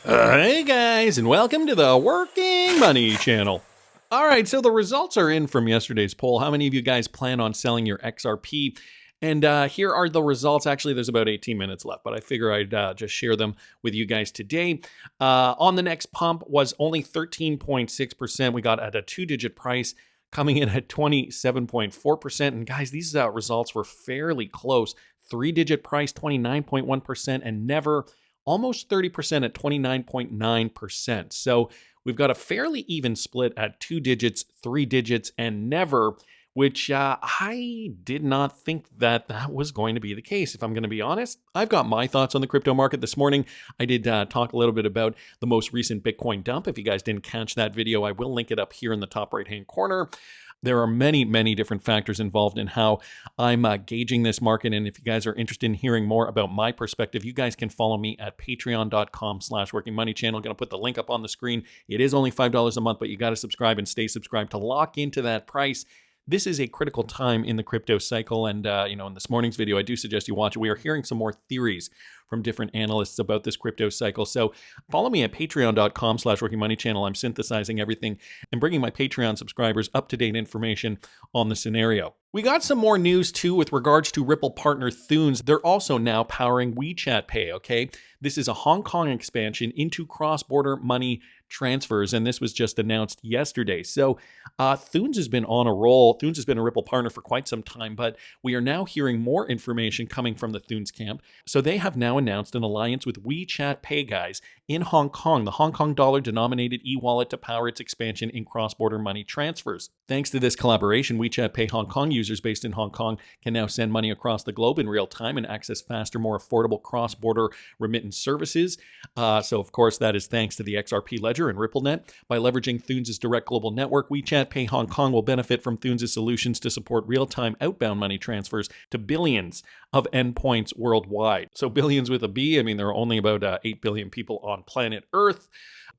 Hey guys, and welcome to the Working Money channel. All right, so the results are in from yesterday's poll. How many of you guys plan on selling your XRP? And here are the results. Actually, there's about 18 minutes left, but I figure I'd just share them with you guys today. On the next pump was only 13.6%. We got at a two-digit price, coming in at 27.4%. And guys, these results were fairly close. Three-digit price, 29.1%, and never almost 30% at 29.9%. So we've got a fairly even split at two digits, three digits, and never, which I did not think that was going to be the case. If I'm going to be honest, I've got my thoughts on the crypto market this morning. I did talk a little bit about the most recent Bitcoin dump. If you guys didn't catch that video, I will link it up here in the top right-hand corner. There are many, many different factors involved in how I'm gauging this market. And if you guys are interested in hearing more about my perspective, you guys can follow me at patreon.com/workingmoneychannel. I'm going to put the link up on the screen. It is only $5 a month, but you got to subscribe and stay subscribed to lock into that price. This is a critical time in the crypto cycle. And, in this morning's video, I do suggest you watch it. We are hearing some more theories from different analysts about this crypto cycle. So follow me at patreon.com/workingmoneychannel. I'm synthesizing everything and bringing my Patreon subscribers up-to-date information on the scenario. We got some more news too with regards to Ripple partner Thunes. They're also now powering WeChat Pay, okay? This is a Hong Kong expansion into cross-border money transfers, and this was just announced yesterday. So Thunes has been on a roll. Thunes has been a Ripple partner for quite some time, but we are now hearing more information coming from the Thunes camp. So they have now announced an alliance with WeChat Pay, guys, in Hong Kong, the Hong Kong dollar-denominated e-wallet to power its expansion in cross-border money transfers. Thanks to this collaboration, WeChat Pay Hong Kong users based in Hong Kong can now send money across the globe in real time and access faster, more affordable cross-border remittance services. So, of course, that is thanks to the XRP ledger and RippleNet. By leveraging Thunes' direct global network, WeChat Pay Hong Kong will benefit from Thunes' solutions to support real-time outbound money transfers to billions of endpoints worldwide. So billions with a B. I mean, there are only about 8 billion people on planet Earth.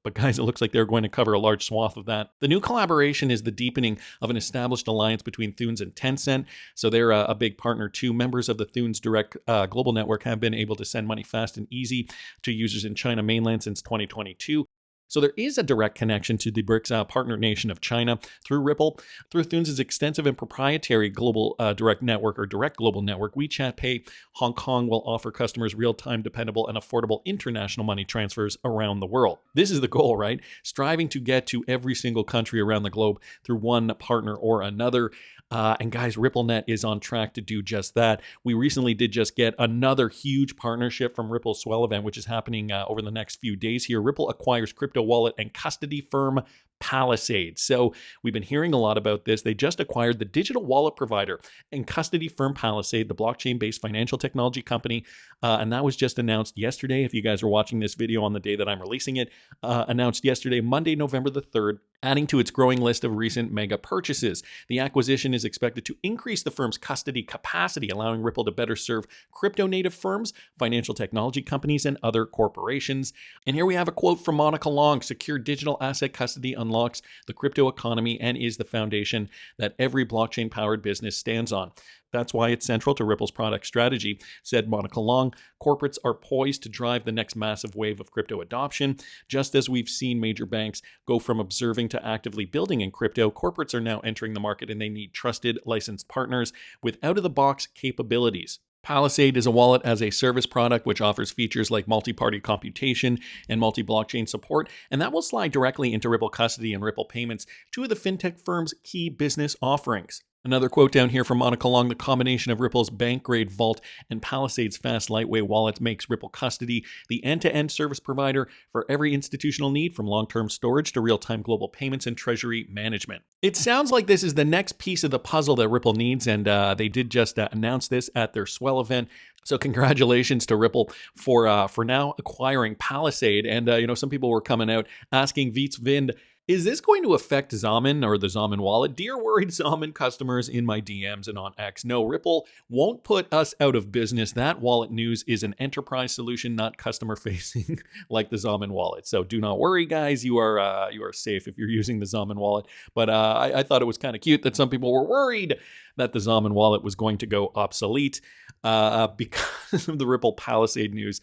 But guys, it looks like they're going to cover a large swath of that. The new collaboration is the deepening of an established alliance between Thunes and Tencent. So they're a big partner too. Members of the Thunes Direct Global Network have been able to send money fast and easy to users in China mainland since 2022. So there is a direct connection to the BRICS partner nation of China through Ripple. Through Thunes' extensive and proprietary global direct network or direct global network, WeChat Pay Hong Kong will offer customers real-time, dependable, and affordable international money transfers around the world. This is the goal, right? Striving to get to every single country around the globe through one partner or another. And guys, RippleNet is on track to do just that. We recently did just get another huge partnership from Ripple's Swell event, which is happening over the next few days here. Ripple acquires crypto wallet and custody firm Palisade. So we've been hearing a lot about this. They just acquired the digital wallet provider and custody firm Palisade, the blockchain-based financial technology company. And that was just announced yesterday. If you guys are watching this video on the day that I'm releasing it, announced yesterday, Monday, November the 3rd, adding to its growing list of recent mega purchases. The acquisition is expected to increase the firm's custody capacity, allowing Ripple to better serve crypto-native firms, financial technology companies, and other corporations. And here we have a quote from Monica Long: "Secure digital asset custody unlocks the crypto economy and is the foundation that every blockchain-powered business stands on. That's why it's central to Ripple's product strategy," said Monica Long. "Corporates are poised to drive the next massive wave of crypto adoption. Just as we've seen major banks go from observing to actively building in crypto, corporates are now entering the market and they need trusted, licensed partners with out-of-the-box capabilities." Palisade is a wallet as a service product which offers features like multi-party computation and multi-blockchain support, and that will slide directly into Ripple Custody and Ripple Payments, two of the fintech firm's key business offerings. Another quote down here from Monica Long: "The combination of Ripple's bank-grade vault and Palisade's fast, lightweight wallet makes Ripple Custody the end-to-end service provider for every institutional need, from long-term storage to real-time global payments and treasury management." It sounds like this is the next piece of the puzzle that Ripple needs, and they did just announce this at their Swell event. So congratulations to Ripple for now acquiring Palisade. And some people were coming out asking Viets Vind, is this going to affect Zaman or the Zaman wallet? Dear worried Zaman customers in my DMs and on X, no, Ripple won't put us out of business. That wallet news is an enterprise solution, not customer facing like the Zaman wallet. So do not worry, guys. You are safe if you're using the Zaman wallet. But I thought it was kind of cute that some people were worried that the Zaman wallet was going to go obsolete because of the Ripple Palisade news.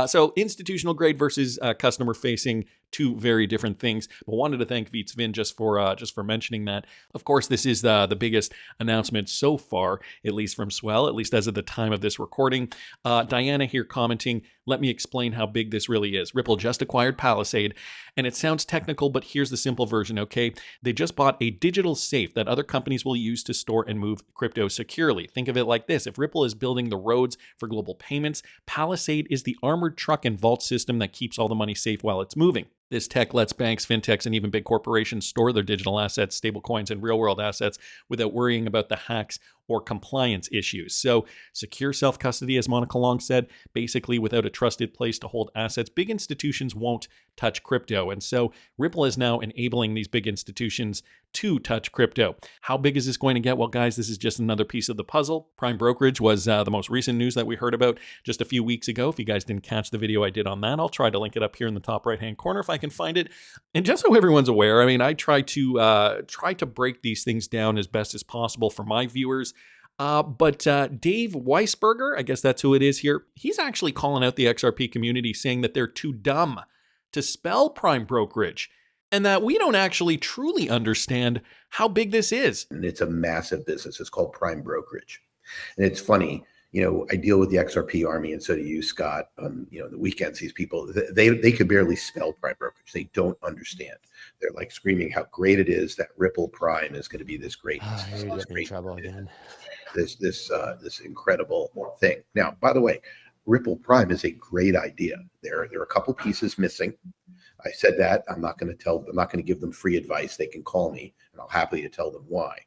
So institutional grade versus customer facing, two very different things. But wanted to thank Vin just for mentioning that. Of course, this is the biggest announcement so far, at least from Swell, at least as of the time of this recording. Diana here commenting, let me explain how big this really is. Ripple just acquired Palisade, and it sounds technical, but here's the simple version, okay? They just bought a digital safe that other companies will use to store and move crypto securely. Think of it like this. If Ripple is building the roads for global payments, Palisade is the armored truck and vault system that keeps all the money safe while it's moving. This tech lets banks, fintechs, and even big corporations store their digital assets, stablecoins, and real-world assets without worrying about the hacks or compliance issues. So secure self-custody, as Monica Long said, basically without a trusted place to hold assets, big institutions won't touch crypto. And so Ripple is now enabling these big institutions to touch crypto. How big is this going to get? Well, guys, this is just another piece of the puzzle. Prime brokerage was the most recent news that we heard about just a few weeks ago. If you guys didn't catch the video I did on that, I'll try to link it up here in the top right-hand corner if I can find it. And just so everyone's aware, I mean, I try to break these things down as best as possible for my viewers. But Dave Weisberger, I guess that's who it is here, he's actually calling out the XRP community saying that they're too dumb to spell prime brokerage and that we don't actually truly understand how big this is. And it's a massive business. It's called prime brokerage. And it's funny, I deal with the XRP army, and so do you, Scott. The weekends, these people, they could barely spell prime brokerage. They don't understand. They're like screaming how great it is that Ripple Prime is going to be this great. Trouble again. This incredible thing. Now, by the way, Ripple Prime is a great idea. There are a couple pieces missing. I said that I'm not going to give them free advice. They can call me and I'll happily tell them why.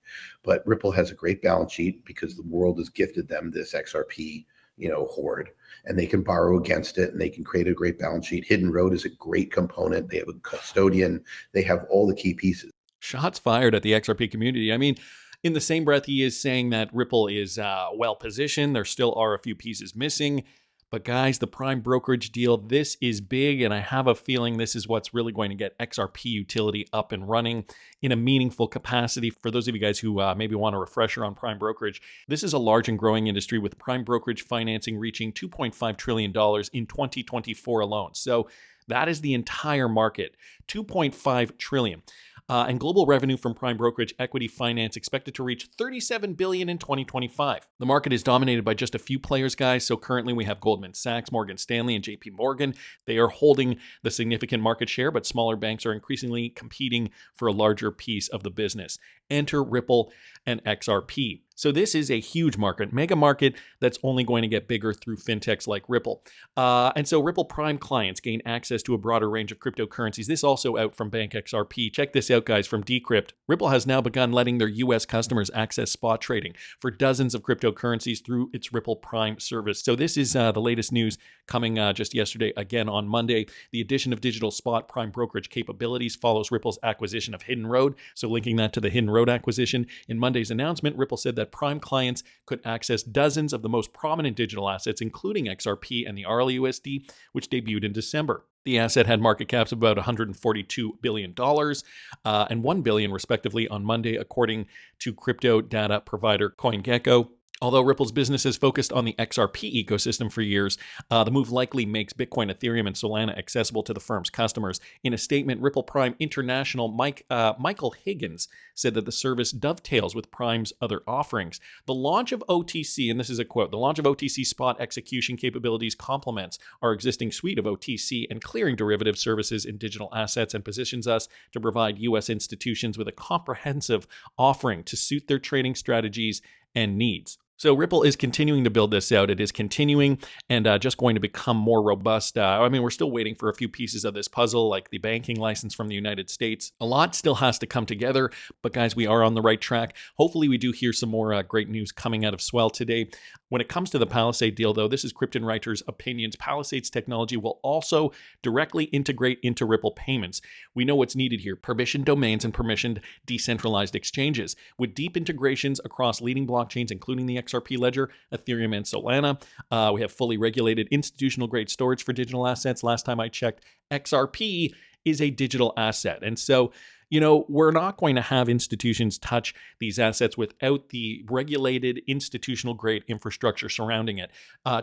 But Ripple has a great balance sheet because the world has gifted them this XRP, hoard, and they can borrow against it and they can create a great balance sheet. Hidden Road is a great component. They have a custodian. They have all the key pieces. Shots fired at the XRP community. I mean, in the same breath, he is saying that Ripple is well positioned. There still are a few pieces missing. But guys, the prime brokerage deal, this is big, and I have a feeling this is what's really going to get XRP utility up and running in a meaningful capacity. For those of you guys who maybe want a refresher on prime brokerage, this is a large and growing industry with prime brokerage financing reaching $2.5 trillion in 2024 alone. So that is the entire market, $2.5 trillion. And global revenue from prime brokerage equity finance expected to reach $37 billion in 2025. The market is dominated by just a few players, guys. So currently we have Goldman Sachs, Morgan Stanley, and JP Morgan. They are holding the significant market share, but smaller banks are increasingly competing for a larger piece of the business. Enter Ripple and XRP. So this is a huge market, mega market that's only going to get bigger through fintechs like Ripple. And so Ripple Prime clients gain access to a broader range of cryptocurrencies. This also out from Bank XRP. Check this out, guys, from Decrypt. Ripple has now begun letting their US customers access spot trading for dozens of cryptocurrencies through its Ripple Prime service. So this is the latest news coming just yesterday, again on Monday. The addition of digital spot prime brokerage capabilities follows Ripple's acquisition of Hidden Road. So linking that to the Hidden Road acquisition, in Monday's announcement, Ripple said that Prime clients could access dozens of the most prominent digital assets, including XRP and the RLUSD, which debuted in December. The asset had market caps of about $142 billion and $1 billion, respectively, on Monday, according to crypto data provider CoinGecko. Although Ripple's business has focused on the XRP ecosystem for years, the move likely makes Bitcoin, Ethereum, and Solana accessible to the firm's customers. In a statement, Ripple Prime International Michael Higgins said that the service dovetails with Prime's other offerings. The launch of OTC, and this is a quote, the launch of OTC spot execution capabilities complements our existing suite of OTC and clearing derivative services in digital assets and positions us to provide U.S. institutions with a comprehensive offering to suit their trading strategies and needs. So Ripple is continuing to build this out. It is continuing and just going to become more robust. We're still waiting for a few pieces of this puzzle, like the banking license from the United States. A lot still has to come together, but guys, we are on the right track. Hopefully we do hear some more great news coming out of Swell today. When it comes to the Palisade deal, though, this is Krypton Writer's opinions. Palisade's technology will also directly integrate into Ripple payments. We know what's needed here: permissioned domains and permissioned decentralized exchanges. With deep integrations across leading blockchains, including the XRP ledger, Ethereum, and Solana, we have fully regulated institutional-grade storage for digital assets. Last time I checked, XRP is a digital asset. And so You know, we're not going to have institutions touch these assets without the regulated institutional grade infrastructure surrounding it.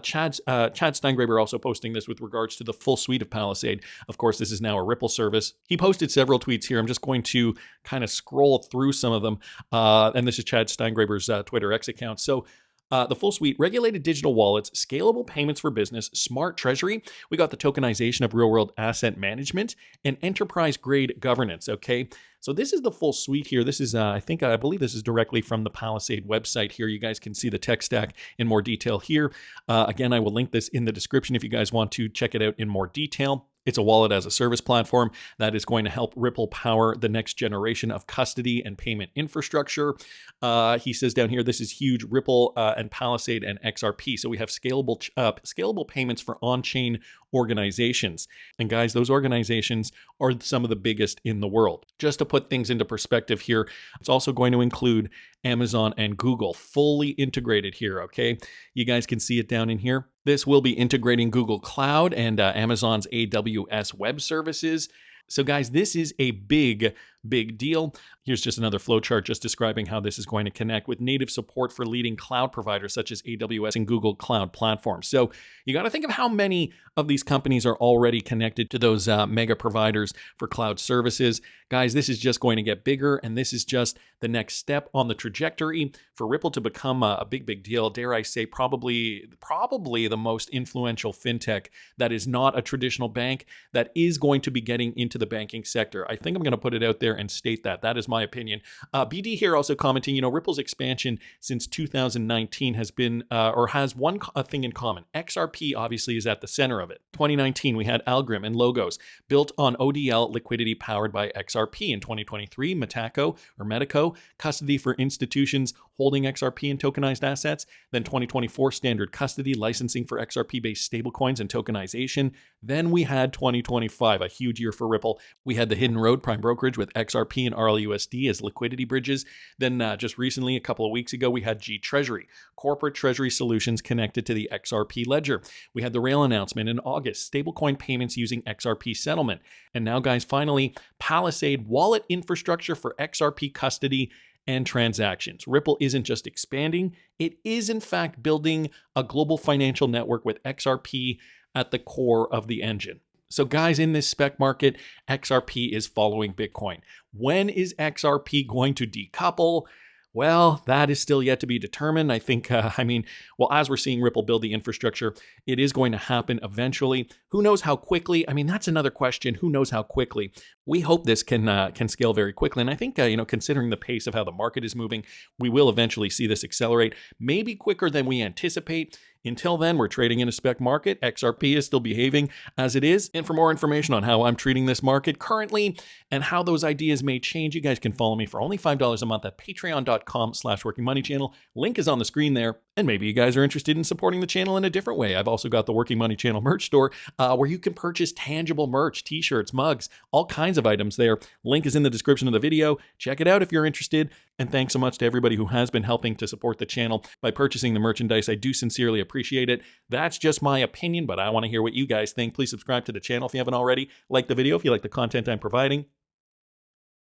Chad Steingraber also posting this with regards to the full suite of Palisade. Of course, this is now a Ripple service. He posted several tweets here. I'm just going to kind of scroll through some of them. And this is Chad Steingraber's Twitter X account. So the full suite, regulated digital wallets, scalable payments for business, smart treasury. We got the tokenization of real world asset management and enterprise grade governance. Okay. So this is the full suite here. This is, I believe this is directly from the Palisade website here. You guys can see the tech stack in more detail here. Again, I will link this in the description if you guys want to check it out in more detail. It's a wallet as a service platform that is going to help Ripple power the next generation of custody and payment infrastructure. He says down here, this is huge, Ripple and Palisade and XRP. So we have scalable payments for on-chain organizations. And guys, those organizations are some of the biggest in the world. Just to put things into perspective here, it's also going to include Amazon and Google, fully integrated here, okay? You guys can see it down in here. This will be integrating Google Cloud and Amazon's AWS web services. So guys, this is a big deal. Here's just another flowchart just describing how this is going to connect with native support for leading cloud providers such as AWS and Google Cloud platforms. So you got to think of how many of these companies are already connected to those mega providers for cloud services. Guys, this is just going to get bigger, and this is just the next step on the trajectory for Ripple to become a big deal. Dare I say, probably the most influential fintech that is not a traditional bank that is going to be getting into the banking sector. I think I'm going to put it out there and state that. That is my opinion. BD here also commenting, Ripple's expansion since 2019 has been, or has one thing in common. XRP obviously is at the center of it. 2019, we had Algrim and Logos built on ODL liquidity powered by XRP. In 2023, Metaco, custody for institutions holding XRP and tokenized assets. Then 2024, standard custody, licensing for XRP-based stablecoins and tokenization. Then we had 2025, a huge year for Ripple. We had the Hidden Road prime brokerage with XRP and RLUSD as liquidity bridges. Then just recently, a couple of weeks ago, we had G Treasury, corporate treasury solutions connected to the XRP ledger. We had the Rail announcement in August, stablecoin payments using XRP settlement. And now, guys, finally, Palisade wallet infrastructure for XRP custody and transactions. Ripple isn't just expanding, it is in fact building a global financial network with XRP at the core of the engine. So guys, in this spec market, XRP is following Bitcoin. When is XRP going to decouple? Well, that is still yet to be determined. I think, as we're seeing Ripple build the infrastructure, it is going to happen eventually. Who knows how quickly? That's another question. Who knows how quickly? We hope this can scale very quickly. And I think, considering the pace of how the market is moving, we will eventually see this accelerate, maybe quicker than we anticipate. Until then, we're trading in a spec market. XRP is still behaving as it is. And for more information on how I'm treating this market currently and how those ideas may change, you guys can follow me for only $5 a month at patreon.com/workingmoneychannel. Link is on the screen there. And maybe you guys are interested in supporting the channel in a different way. I've also got the Working Money Channel merch store where you can purchase tangible merch, t-shirts, mugs, all kinds of items there. Link is in the description of the video. Check it out if you're interested. And thanks so much to everybody who has been helping to support the channel by purchasing the merchandise. I do sincerely appreciate it. That's just my opinion, but I want to hear what you guys think. Please subscribe to the channel if you haven't already. Like the video if you like the content I'm providing.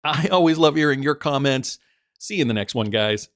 I always love hearing your comments. See you in the next one, guys.